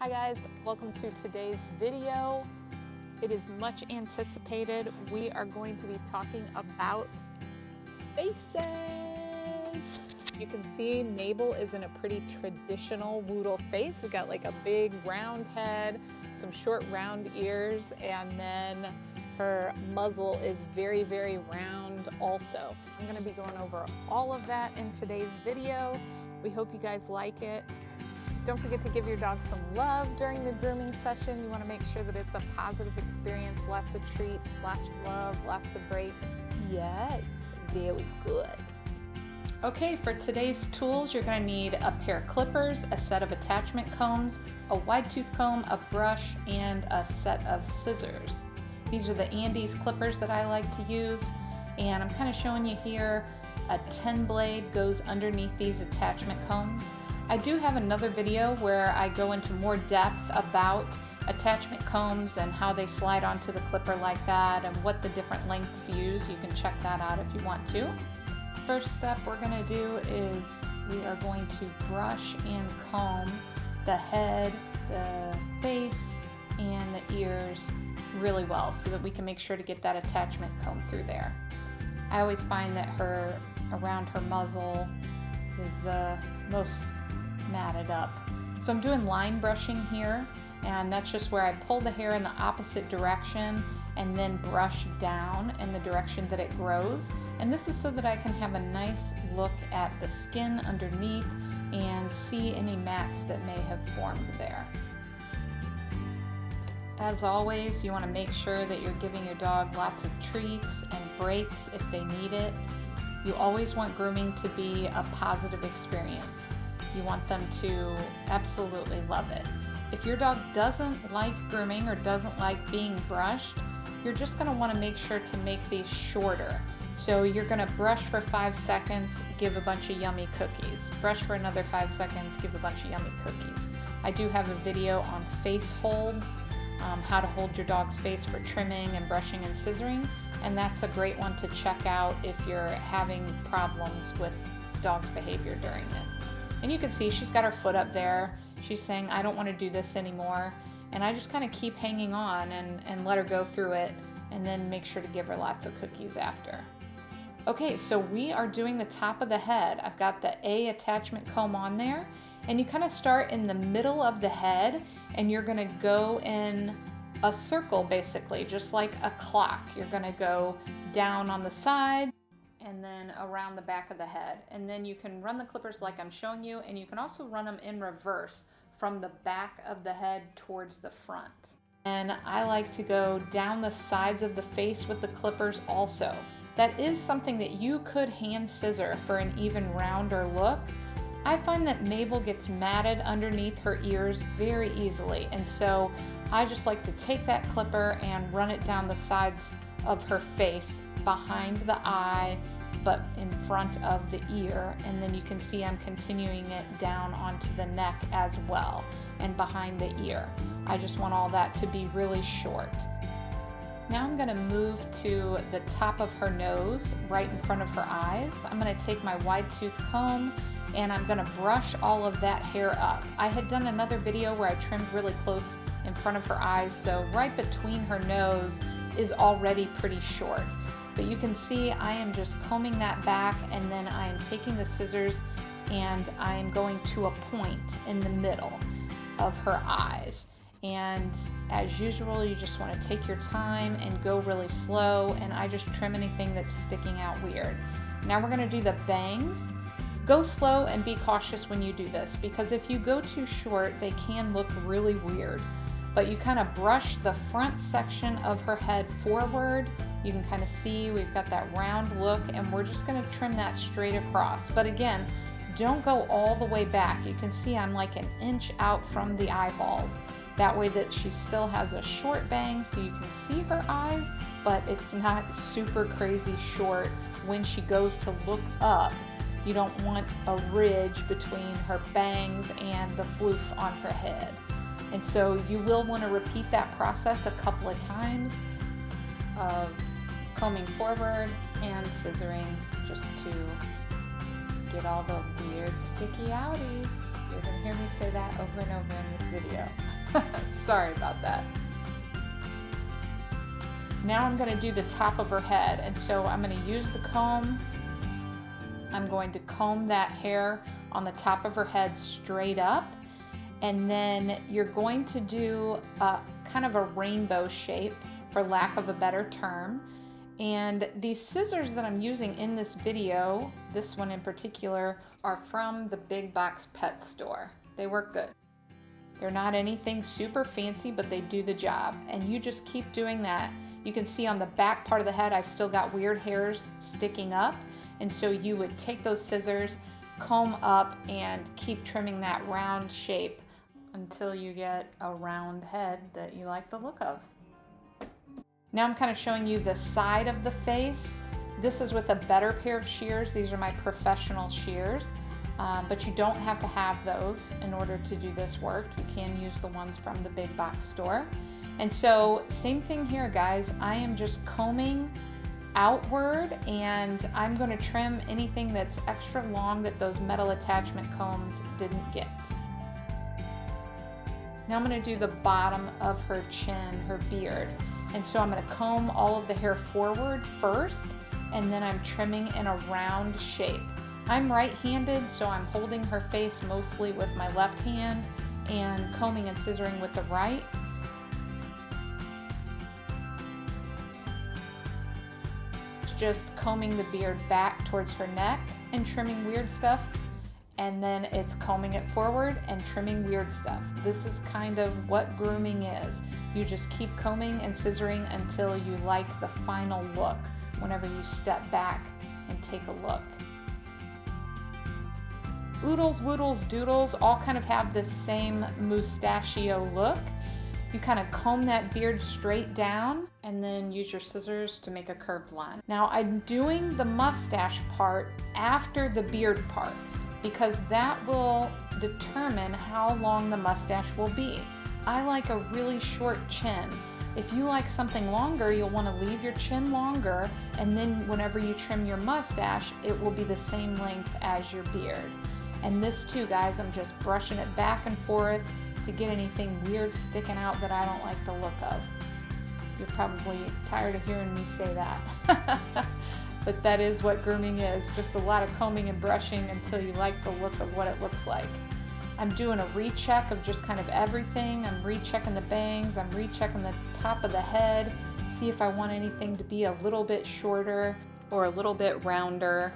Hi guys, welcome to today's video. It is much anticipated. We are going to be talking about faces. You can see Mabel is in a pretty traditional Whoodle face. We've got like a big round head, some short round ears, and then her muzzle is very, very round also. I'm gonna be going over all of that in today's video. We hope you guys like it. Don't forget to give your dog some love during the grooming session. You want to make sure that it's a positive experience, lots of treats, lots of love, lots of breaks. Yes, very good. Okay, for today's tools, you're going to need a pair of clippers, a set of attachment combs, a wide tooth comb, a brush, and a set of scissors. These are the Andes clippers that I like to use, and I'm kind of showing you here a 10 blade goes underneath these attachment combs. I do have another video where I go into more depth about attachment combs and how they slide onto the clipper like that and what the different lengths use. You can check that out if you want to. First step we're going to do is we are going to brush and comb the head, the face, and the ears really well so that we can make sure to get that attachment comb through there. I always find that around her muzzle is the most matted up. So I'm doing line brushing here, and that's just where I pull the hair in the opposite direction and then brush down in the direction that it grows. And this is so that I can have a nice look at the skin underneath and see any mats that may have formed there. As always, you want to make sure that you're giving your dog lots of treats and breaks if they need it. You always want grooming to be a positive experience. You want them to absolutely love it. If your dog doesn't like grooming or doesn't like being brushed, you're just going to want to make sure to make these shorter. So you're going to brush for 5 seconds, give a bunch of yummy cookies. Brush for another 5 seconds, give a bunch of yummy cookies. I do have a video on face holds, how to hold your dog's face for trimming and brushing and scissoring, and that's a great one to check out if you're having problems with dog's behavior during it. And you can see she's got her foot up there. She's saying, I don't want to do this anymore. And I just kind of keep hanging on and let her go through it, and then make sure to give her lots of cookies after. Okay, so we are doing the top of the head. I've got the A attachment comb on there, and you kind of start in the middle of the head, and you're going to go in a circle basically, just like a clock. You're going to go down on the side and then around the back of the head. And then you can run the clippers like I'm showing you, and you can also run them in reverse from the back of the head towards the front. And I like to go down the sides of the face with the clippers also. That is something that you could hand scissor for an even rounder look. I find that Mabel gets matted underneath her ears very easily, and so I just like to take that clipper and run it down the sides of her face, behind the eye, but in front of the ear, and then you can see I'm continuing it down onto the neck as well and behind the ear. I just want all that to be really short. Now I'm going to move to the top of her nose, right in front of her eyes. I'm going to take my wide tooth comb and I'm going to brush all of that hair up. I had done another video where I trimmed really close in front of her eyes, so right between her nose is already pretty short. But you can see I am just combing that back, and then I am taking the scissors and I am going to a point in the middle of her eyes. And as usual, you just want to take your time and go really slow, and I just trim anything that's sticking out weird. Now we're going to do the bangs. Go slow and be cautious when you do this, because if you go too short, they can look really weird. But you kind of brush the front section of her head forward. You can kind of see we've got that round look, and we're just going to trim that straight across. But again, don't go all the way back. You can see I'm like an inch out from the eyeballs. That way that she still has a short bang so you can see her eyes, but it's not super crazy short when she goes to look up. You don't want a ridge between her bangs and the floof on her head. And so you will want to repeat that process a couple of times of combing forward and scissoring, just to get all the weird sticky outies. You're going to hear me say that over and over in this video. Sorry about that. Now I'm going to do the top of her head, and so I'm going to use the comb. I'm going to comb that hair on the top of her head straight up, and then you're going to do a kind of a rainbow shape, for lack of a better term. And these scissors that I'm using in this video, this one in particular, are from the big box pet store. They work good. They're not anything super fancy, but they do the job. And you just keep doing that. You can see on the back part of the head, I've still got weird hairs sticking up. And so you would take those scissors, comb up, and keep trimming that round shape until you get a round head that you like the look of. Now I'm kind of showing you the side of the face. This is with a better pair of shears. These are my professional shears, but you don't have to have those in order to do this work. You can use the ones from the big box store. And so same thing here, guys. I am just combing outward, and I'm going to trim anything that's extra long that those metal attachment combs didn't get. Now I'm going to do the bottom of her chin, her beard. And so I'm going to comb all of the hair forward first, and then I'm trimming in a round shape. I'm right-handed, so I'm holding her face mostly with my left hand and combing and scissoring with the right. Just combing the beard back towards her neck and trimming weird stuff, and then it's combing it forward and trimming weird stuff. This is kind of what grooming is. You just keep combing and scissoring until you like the final look whenever you step back and take a look. Oodles, woodles, doodles all kind of have this same mustachio look. You kind of comb that beard straight down and then use your scissors to make a curved line. Now I'm doing the mustache part after the beard part because that will determine how long the mustache will be. I like a really short chin. If you like something longer, you'll want to leave your chin longer, and then whenever you trim your mustache, it will be the same length as your beard. And this too, guys, I'm just brushing it back and forth to get anything weird sticking out that I don't like the look of. You're probably tired of hearing me say that. But that is what grooming is, just a lot of combing and brushing until you like the look of what it looks like. I'm doing a recheck of just kind of everything. I'm rechecking the bangs, I'm rechecking the top of the head, see if I want anything to be a little bit shorter or a little bit rounder.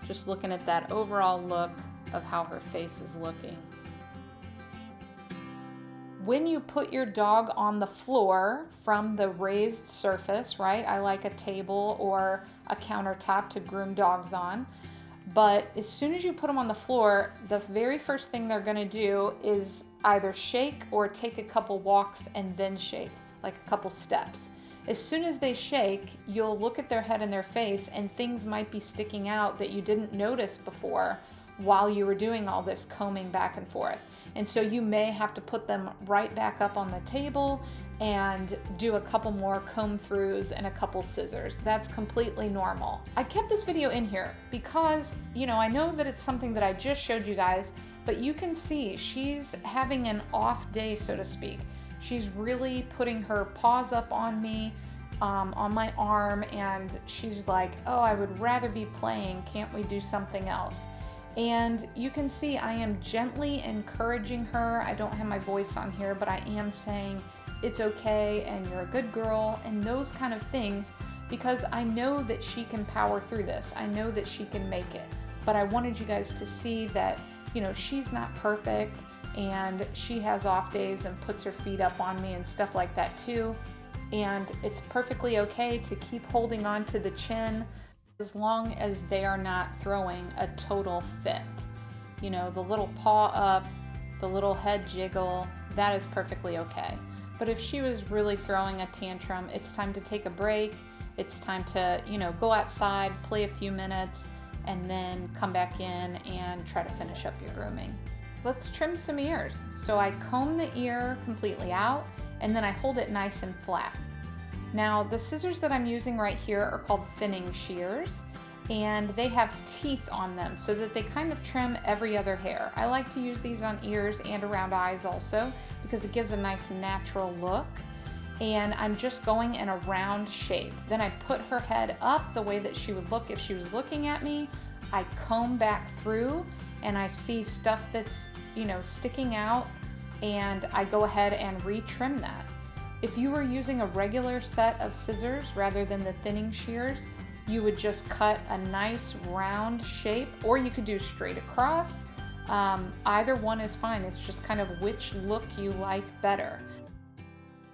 Just looking at that overall look of how her face is looking. When you put your dog on the floor from the raised surface, right? I like a table or a countertop to groom dogs on. But as soon as you put them on the floor, the very first thing they're going to do is either shake or take a couple walks and then shake, like a couple steps. As soon as they shake, you'll look at their head and their face, and things might be sticking out that you didn't notice before while you were doing all this combing back and forth. And so you may have to put them right back up on the table and do a couple more comb throughs and a couple scissors. That's completely normal. I kept this video in here because, you know, I know that it's something that I just showed you guys, but you can see she's having an off day, so to speak. She's really putting her paws up on me, on my arm, and she's like, oh, I would rather be playing. Can't we do something else? And you can see I am gently encouraging her. I don't have my voice on here, but I am saying it's okay and you're a good girl and those kind of things, because I know that she can power through this. I know that she can make it. But I wanted you guys to see that, you know, she's not perfect and she has off days and puts her feet up on me and stuff like that too. And it's perfectly okay to keep holding on to the chin as long as they are not throwing a total fit. You know, the little paw up, the little head jiggle, that is perfectly okay. But if she was really throwing a tantrum, it's time to take a break. It's time to, you know, go outside, play a few minutes, and then come back in and try to finish up your grooming. Let's trim some ears. So I comb the ear completely out, and then I hold it nice and flat. Now, the scissors that I'm using right here are called thinning shears, and they have teeth on them so that they kind of trim every other hair. I like to use these on ears and around eyes also because it gives a nice natural look. And I'm just going in a round shape. Then I put her head up the way that she would look if she was looking at me. I comb back through and I see stuff that's, you know, sticking out, and I go ahead and retrim that. If you were using a regular set of scissors rather than the thinning shears, you would just cut a nice round shape, or you could do straight across. Either one is fine. It's just kind of which look you like better.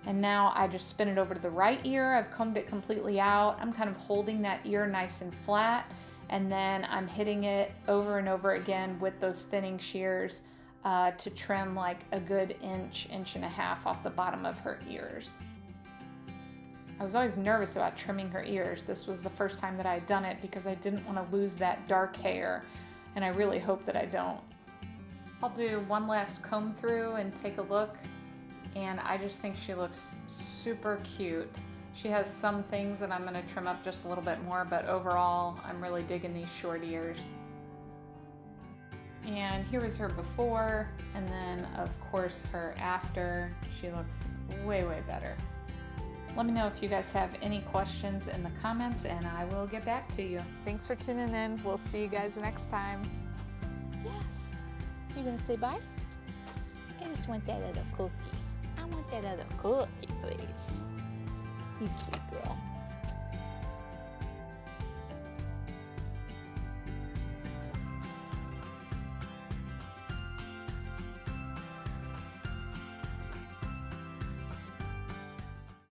And now I just spin it over to the right ear. I've combed it completely out. I'm kind of holding that ear nice and flat, and then I'm hitting it over and over again with those thinning shears to trim like a good inch, inch and a half off the bottom of her ears. I was always nervous about trimming her ears. This was the first time that I had done it because I didn't want to lose that dark hair, and I really hope that I don't. I'll do one last comb through and take a look, and I just think she looks super cute. She has some things that I'm going to trim up just a little bit more, but overall I'm really digging these short ears. And here is her before, and then of course her after. She looks way, way better. Let me know if you guys have any questions in the comments, and I will get back to you. Thanks for tuning in. We'll see you guys next time. Yes. You gonna say bye? I just want that other cookie. I want that other cookie, please. You sweet girl.